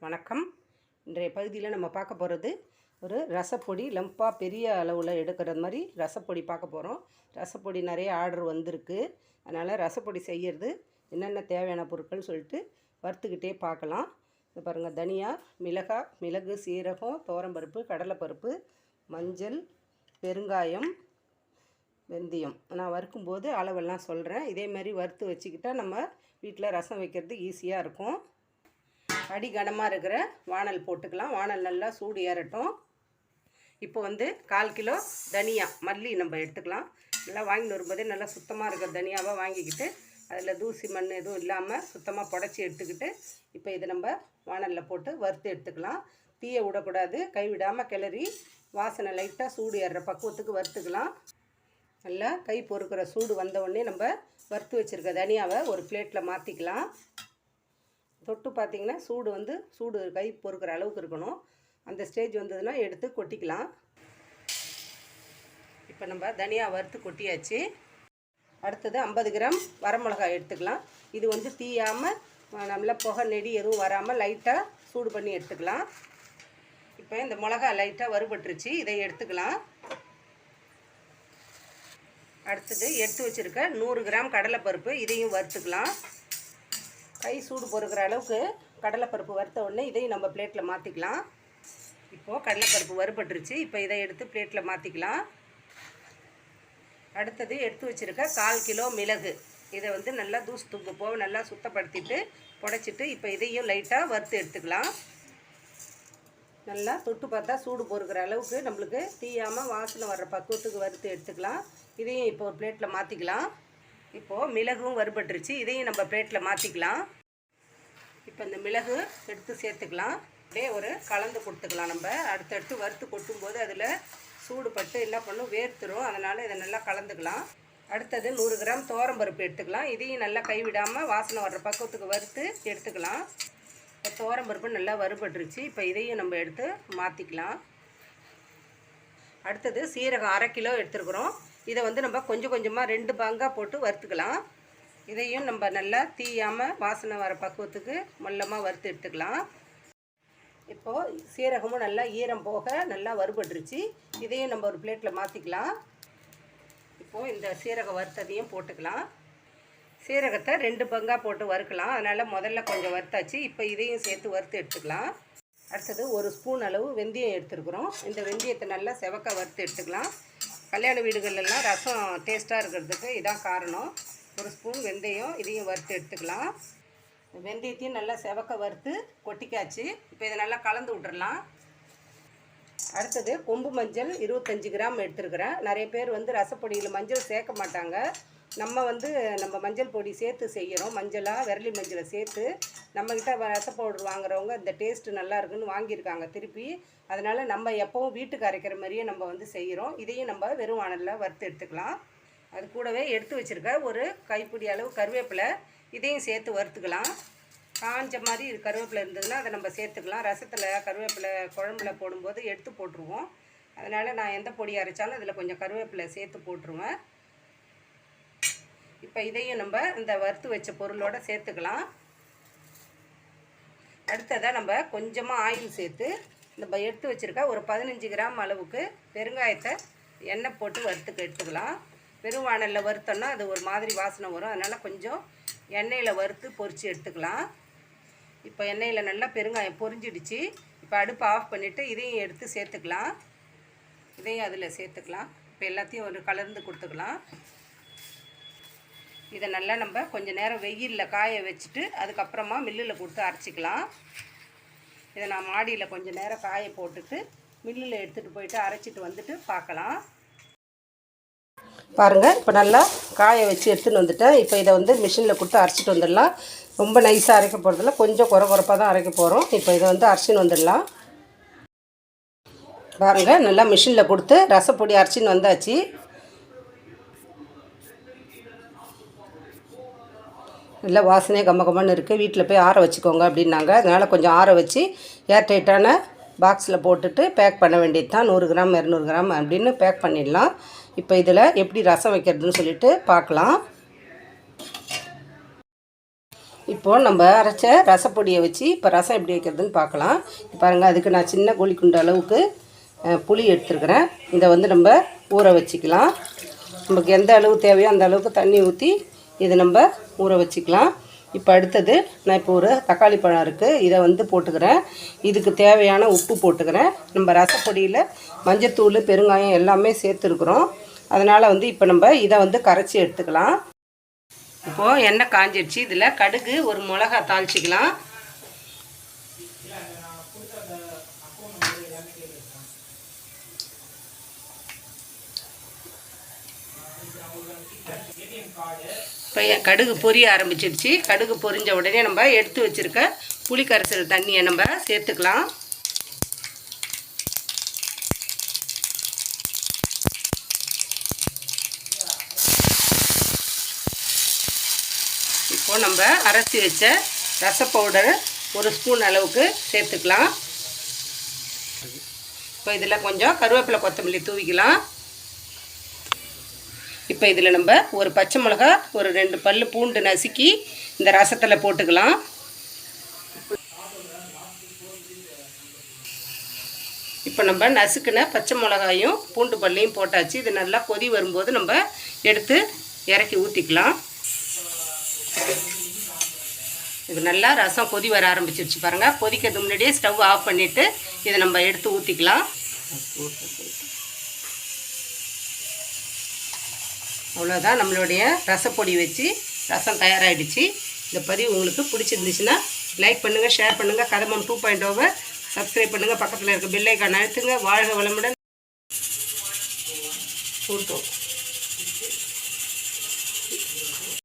வணக்கம். இன்றைய பகுதியில் நம்ம பார்க்க போகிறது ஒரு ரசப்பொடி. லம்பாக பெரிய அளவில் எடுக்கிறது மாதிரி ரசப்பொடி பார்க்க போகிறோம். ரசப்பொடி நிறைய ஆர்டர் வந்திருக்கு. அதனால் ரசப்பொடி செய்கிறது என்னென்ன தேவையான பொருட்கள் சொல்லிட்டு வறுத்துக்கிட்டே பார்க்கலாம். இது பாருங்கள், தனியா, மிளகாய், மிளகு, சீரகம், துவரம்பருப்பு, கடலைப்பருப்பு, மஞ்சள், பெருங்காயம், வெந்தயம். நான் வறுக்கும்போது அளவெல்லாம் சொல்கிறேன். இதேமாதிரி வறுத்து வச்சுக்கிட்டால் நம்ம வீட்டில் ரசம் வைக்கிறது ஈஸியாக இருக்கும். அடி கனமாக இருக்கிற வானல் போட்டுக்கலாம். வானல் நல்லா சூடு ஏறட்டும். இப்போ 1/4 கிலோ தனியா மல்லி நம்ம எடுத்துக்கலாம். நல்லா வாங்கிட்டு வரும்போதே நல்லா சுத்தமாக இருக்கிற தனியாவாக வாங்கிக்கிட்டு அதில் தூசி மண் எதுவும் இல்லாமல் சுத்தமாக புடச்சி எடுத்துக்கிட்டு இப்போ இதை நம்ம வானலில் போட்டு வறுத்து எடுத்துக்கலாம். தீயை விடக்கூடாது, கைவிடாமல் கிளறி வாசனை லைட்டாக சூடு ஏறுற பக்குவத்துக்கு வறுத்துக்கலாம். நல்லா கை பொறுக்கிற சூடு வந்தவுடனே நம்ம வறுத்து வச்சுருக்க தனியாவை ஒரு பிளேட்டில் மாற்றிக்கலாம். தொட்டு பார்த்திங்கன்னா சூடு கை பொறுக்கிற அளவுக்கு இருக்கணும். அந்த ஸ்டேஜ் வந்ததுன்னா எடுத்து கொட்டிக்கலாம். இப்போ நம்ம தனியா வறுத்து கொட்டியாச்சு. அடுத்தது 50 கிராம் வரமிளகாய் எடுத்துக்கலாம். இது தீயாமல் நல்லா புகை நெடி எதுவும் வராமல் லைட்டாக சூடு பண்ணி எடுத்துக்கலாம். இப்போ இந்த மிளகாய் லைட்டாக வறுபட்டுருச்சு, இதை எடுத்துக்கலாம். அடுத்தது எடுத்து வச்சுருக்க 100 கிராம் கடலைப்பருப்பு, இதையும் வறுத்துக்கலாம். கை சூடு பொறுக்கிற அளவுக்கு கடலைப்பருப்பு வறுத்த உடனே இதையும் நம்ம பிளேட்டில் மாற்றிக்கலாம். இப்போது கடலைப்பருப்பு வறுபட்டுருச்சு. இப்போ இதை எடுத்து பிளேட்டில் மாற்றிக்கலாம். அடுத்தது எடுத்து வச்சுருக்க 1/4 கிலோ மிளகு, இதை நல்லா தூசு தூக்கு போக நல்லா சுத்தப்படுத்திட்டு புடைச்சிட்டு இப்போ இதையும் லைட்டாக வறுத்து எடுத்துக்கலாம். நல்லா தொட்டு பார்த்தா சூடு பொறுக்கிற அளவுக்கு நம்மளுக்கு தீயாமல் வாசனை வர்ற பக்குவத்துக்கு வறுத்து எடுத்துக்கலாம். இதையும் இப்போ ஒரு பிளேட்டில் மாற்றிக்கலாம். இப்போது மிளகும் வறுபட்டுருச்சு, இதையும் நம்ம பிளேட்டில் மாற்றிக்கலாம். இப்போ இந்த மிளகு எடுத்து சேர்த்துக்கலாம். அப்படியே ஒரு கலந்து கொடுத்துக்கலாம். நம்ம அடுத்தடுத்து வறுத்து கொட்டும்போது அதில் சூடு பட்டு என்ன பண்ணும், வேர்த்துரும். அதனால் இதை நல்லா கலந்துக்கலாம். அடுத்தது 100 கிராம் துவரம்பருப்பு எடுத்துக்கலாம். இதையும் நல்லா கைவிடாமல் வாசனை வர்ற பக்குவத்துக்கு வறுத்து எடுத்துக்கலாம். இப்போ துவரம்பருப்பு நல்லா வறுபட்டுருச்சு. இப்போ இதையும் நம்ம எடுத்து மாற்றிக்கலாம். அடுத்தது சீரகம் 1/2 கிலோ எடுத்துருக்குறோம். இதை நம்ம கொஞ்சம் கொஞ்சமாக 2 பங்காக போட்டு வறுத்துக்கலாம். இதையும் நம்ம நல்லா தீயாமல் வாசனை வர பக்குவத்துக்கு மொல்லமாக வறுத்து எடுத்துக்கலாம். இப்போது சீரகமும் நல்லா ஈரம் போக நல்லா வறுபட்டுருச்சு. இதையும் நம்ம ஒரு பிளேட்டில் மாற்றிக்கலாம். இப்போது இந்த சீரகம் வறுத்ததையும் போட்டுக்கலாம். சீரகத்தை 2 பங்காக போட்டு வறுக்கலாம். அதனால் முதல்ல கொஞ்சம் வறுத்தாச்சு. இப்போ இதையும் சேர்த்து வறுத்து எடுத்துக்கலாம். அடுத்தது 1 ஸ்பூன் அளவு வெந்தயம் எடுத்துருக்குறோம். இந்த வெந்தயத்தை நல்லா செவக்க வறுத்து எடுத்துக்கலாம். கல்யாண வீடுகளெல்லாம் ரசம் டேஸ்ட்டாக இருக்கிறதுக்கு இதான் காரணம். 1 ஸ்பூன் வெந்தயம், இதையும் வறுத்து எடுத்துக்கலாம். வெந்தயத்தையும் நல்லா செவக்க வறுத்து கொட்டிக்காச்சு. இப்போ இதை நல்லா கலந்து விட்டுறலாம். அடுத்தது கொம்பு மஞ்சள் 25 கிராம் எடுத்துருக்கிறேன். நிறைய பேர் ரசப்பொடியில் மஞ்சள் சேர்க்க மாட்டாங்க. நம்ம மஞ்சள் பொடி சேர்த்து செய்கிறோம். மஞ்சளாக விரலி மஞ்சளை சேர்த்து நம்மக்கிட்ட ரச பவுடர் வாங்குறவங்க இந்த டேஸ்ட்டு நல்லா இருக்குன்னு வாங்கியிருக்காங்க திருப்பி. அதனால் நம்ம எப்போவும் வீட்டுக்கு அரைக்கிற மாதிரியே நம்ம செய்கிறோம். இதையும் நம்ம வெறும் வானலில் வறுத்து எடுத்துக்கலாம். அது கூடவே எடுத்து வச்சுருக்க ஒரு கைப்பிடி அளவு கருவேப்பிலை, இதையும் சேர்த்து வறுத்துக்கலாம். காஞ்ச மாதிரி கருவேப்பிலை இருந்ததுன்னா அதை நம்ம சேர்த்துக்கலாம். ரசத்தில் கருவேப்பிலை குழம்புல போடும்போது எடுத்து போட்டுருவோம். அதனால் நான் எந்த பொடி அரைச்சாலும் அதில் கொஞ்சம் கருவேப்பிலை சேர்த்து போட்டுருவேன். இப்போ இதையும் நம்ம இந்த வறுத்து வச்ச பொருளோடு சேர்த்துக்கலாம். அடுத்ததாக நம்ம கொஞ்சமாக ஆயில் சேர்த்து நம்ம எடுத்து வச்சுருக்க ஒரு 15 கிராம் அளவுக்கு பெருங்காயத்தை எண்ணெய் போட்டு வறுத்துக்கு எடுத்துக்கலாம். வெறும் வானலில் வறுத்தோன்னா அது ஒரு மாதிரி வாசனை வரும். அதனால் கொஞ்சம் எண்ணெயில் வறுத்து பொரித்து எடுத்துக்கலாம். இப்போ எண்ணெயில் நல்லா பெருங்காயம் பொரிஞ்சிடுச்சு. இப்போ அடுப்பு ஆஃப் பண்ணிவிட்டு இதையும் எடுத்து சேர்த்துக்கலாம். இதையும் அதில் சேர்த்துக்கலாம். இப்போ எல்லாத்தையும் ஒரு கலந்து கொடுத்துக்கலாம். இதை நல்லா நம்ம கொஞ்சம் நேரம் வெயிலில் காய வச்சுட்டு அதுக்கப்புறமா மில்லில் கொடுத்து அரைச்சிக்கலாம். இதை நான் மாடியில் கொஞ்சம் நேரம் காய போட்டுட்டு மில்லில் எடுத்துகிட்டு போயிட்டு அரைச்சிட்டு வந்துட்டு பார்க்கலாம். பாருங்கள், இப்போ நல்லா காய வச்சு எடுத்துகிட்டு வந்துட்டேன். இப்போ இதை மிஷினில் கொடுத்து அரைச்சிட்டு வந்துடலாம். ரொம்ப நைஸாக அரைக்க போகிறதில்ல, கொஞ்சம் குறப்பாக தான் அரைக்க போகிறோம். இப்போ இதை அரைச்சின்னு வந்துடலாம். பாருங்கள், நல்லா மிஷினில் கொடுத்து ரசப்பொடி அரைச்சின்னு வந்தாச்சு. நல்லா வாசனையே கம்மன்னு இருக்குது. வீட்டில் போய் ஆற வச்சுக்கோங்க அப்படின்னாங்க. அதனால் கொஞ்சம் ஆற வச்சு ஏர்டைட்டான பாக்ஸில் போட்டுட்டு பேக் பண்ண வேண்டியது தான். 100 கிராம் 200 கிராம் அப்படின்னு பேக் பண்ணிடலாம். இப்போ இதில் எப்படி ரசம் வைக்கிறதுன்னு சொல்லிட்டு பார்க்கலாம். இப்போது நம்ம அரைச்ச ரசப்பொடியை வச்சு இப்போ ரசம் எப்படி வைக்கிறதுன்னு பார்க்கலாம். பாருங்கள், அதுக்கு நான் சின்ன கோழிக்குண்டு அளவுக்கு புளி எடுத்துருக்கிறேன். இதை வந்து நம்ம ஊற வச்சுக்கலாம். நமக்கு எந்த அளவு தேவையோ அந்த அளவுக்கு தண்ணி ஊற்றி இதை நம்ம ஊற வச்சுக்கலாம். இப்போ அடுத்தது நான் இப்போ ஒரு தக்காளி பழம் இருக்குது, இதை வந்து போட்டுக்கிறேன். இதுக்கு தேவையான உப்பு போட்டுக்கிறேன். நம்ம ரசப்பொடியில் மஞ்சத்தூள், பெருங்காயம் எல்லாமே சேர்த்துருக்குறோம். அதனால் வந்து இப்போ நம்ம இதை வந்து கரைச்சி எடுத்துக்கலாம். இப்போது எண்ணெய் காஞ்சிடுச்சு. இதில் கடுகு, ஒரு மிளகா தாளிச்சிக்கலாம். இப்போ கடுகு பொரிய ஆரம்பிச்சிடுச்சு. கடுகு பொரிஞ்ச உடனே நம்ம எடுத்து வச்சுருக்க புளி கரைசல் தண்ணியை நம்ம சேர்த்துக்கலாம். இப்போது நம்ம அரைச்சி வச்ச ரச பவுடர் ஒரு ஸ்பூன் அளவுக்கு சேர்த்துக்கலாம். இப்போ இதில் கொஞ்சம் கருவேப்பிலை, கொத்தமல்லி தூவிக்கலாம். இப்போ இதில் நம்ம ஒரு பச்சை மிளகா, ஒரு 2 பல் பூண்டு நசுக்கி இந்த ரசத்தில் போட்டுக்கலாம். இப்போ நம்ம நசுக்கின பச்சை மிளகாயும் பூண்டு பல்லையும் போட்டாச்சு. இது நல்லா கொதி வரும்போது நம்ம எடுத்து இறக்கி ஊற்றிக்கலாம். இது நல்லா ரசம் கொதி வர ஆரம்பிச்சிருச்சு பாருங்கள். கொதிக்கிறது முன்னாடியே ஸ்டவ் ஆஃப் பண்ணிவிட்டு இதை நம்ம எடுத்து ஊற்றிக்கலாம். அவ்வளோதான், நம்மளுடைய ரசப்பொடி வச்சு ரசம் தயாராகிடுச்சு. இந்த பதிவு உங்களுக்கு பிடிச்சிருந்துச்சுன்னா லைக் பண்ணுங்கள், ஷேர் பண்ணுங்கள். கதம்பம் 2.0 சப்ஸ்கிரைப் பண்ணுங்கள். பக்கத்தில் இருக்க பெல் ஐக்கான் அழுத்துங்க. வாழ்க வளமுடன்.